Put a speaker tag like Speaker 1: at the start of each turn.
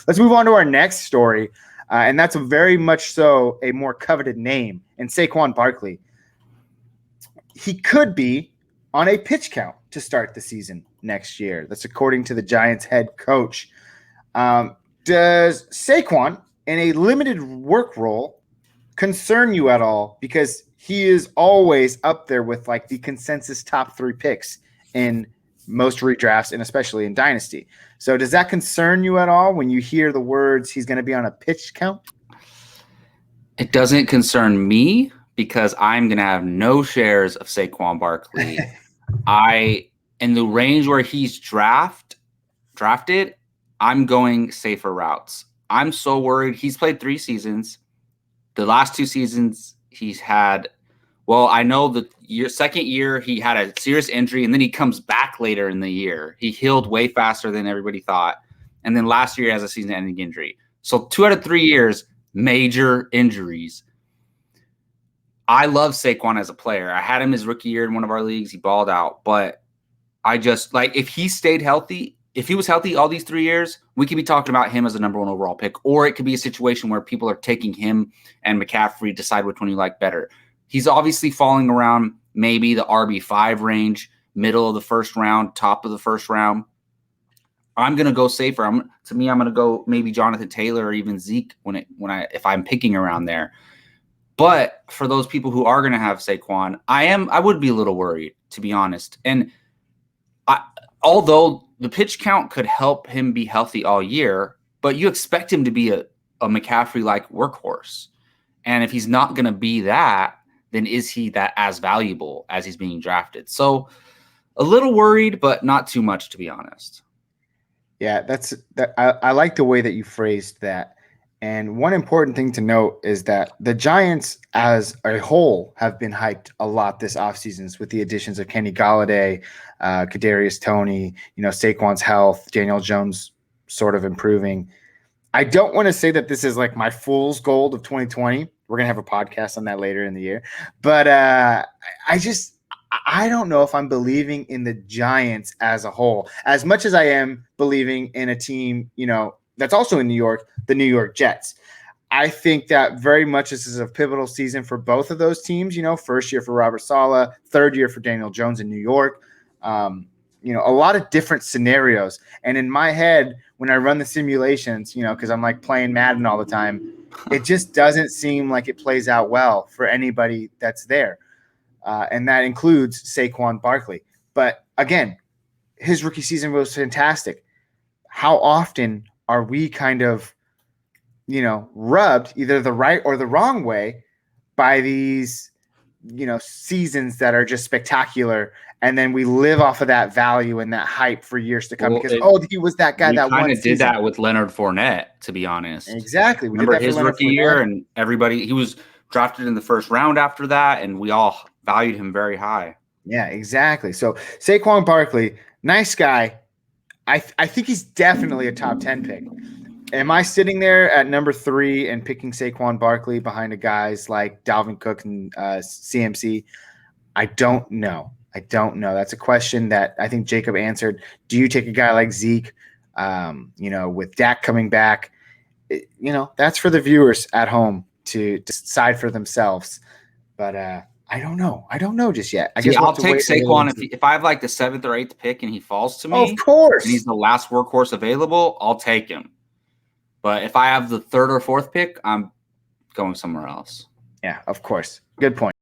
Speaker 1: Let's move on to our next story, and that's very much so a more coveted name, and Saquon Barkley. He could be on a pitch count to start the season next year. That's according to the Giants head coach. Does Saquon in a limited work role concern you at all? Because he is always up there with like the consensus top 3 picks in most redrafts and especially in Dynasty. So does that concern you at all when you hear the words he's going to be on a pitch count?
Speaker 2: It doesn't concern me because I'm going to have no shares of Saquon Barkley. In the range where he's drafted, I'm going safer routes. I'm so worried. He's played 3 seasons. The last 2 seasons he's had, well, I know the second year he had a serious injury, and then he comes back later in the year. He healed way faster than everybody thought. And then last year he has a season-ending injury. So 2 out of 3 years, major injuries. I love Saquon as a player. I had him his rookie year in one of our leagues. He balled out. But I just, like, if he stayed healthy, if he was healthy all these 3 years, we could be talking about him as a number 1 overall pick. Or it could be a situation where people are taking him and McCaffrey, decide which one you like better. He's obviously falling around maybe the RB5 range, middle of the first round, top of the first round. I'm going to go safer. I'm going to go maybe Jonathan Taylor or even Zeke if I'm picking around there. But for those people who are going to have Saquon, I would be a little worried, to be honest. And although the pitch count could help him be healthy all year, but you expect him to be a McCaffrey-like workhorse. And if he's not going to be that, then is he that as valuable as he's being drafted? So a little worried, but not too much, to be honest.
Speaker 1: Yeah, I like the way that you phrased that. And one important thing to note is that the Giants as a whole have been hyped a lot this offseason with the additions of Kenny Golladay, Kadarius Toney, Saquon's health, Daniel Jones sort of improving. I don't want to say that this is like my fool's gold of 2020. We're going to have a podcast on that later in the year. But I don't know if I'm believing in the Giants as a whole, as much as I am believing in a team, that's also in New York, the New York Jets. I think that very much this is a pivotal season for both of those teams. First year for Robert Saleh, third year for Daniel Jones in New York. A lot of different scenarios. And in my head, when I run the simulations, because I'm like playing Madden all the time, it just doesn't seem like it plays out well for anybody that's there. And that includes Saquon Barkley. But again, his rookie season was fantastic. How often are we kind of, rubbed either the right or the wrong way by these, seasons that are just spectacular, and then we live off of that value and that hype for years to come because he was that guy that won.
Speaker 2: We kind of did that with Leonard Fournette, to be honest.
Speaker 1: Exactly.
Speaker 2: We remember his rookie year, and he was drafted in the first round after that, and we all valued him very high.
Speaker 1: Yeah, exactly. So Saquon Barkley, nice guy. I think he's definitely a top 10 pick. Am I sitting there at number 3 and picking Saquon Barkley behind the guys like Dalvin Cook and CMC? I don't know. That's a question that I think Jacob answered. Do you take a guy like Zeke, with Dak coming back? That's for the viewers at home to decide for themselves. But I don't know. I don't know just yet. I guess
Speaker 2: I'll take Saquon if I have like the 7th or 8th pick and he falls to me.
Speaker 1: Of course.
Speaker 2: And he's the last workhorse available, I'll take him. But if I have the 3rd or 4th pick, I'm going somewhere else.
Speaker 1: Yeah, of course. Good point.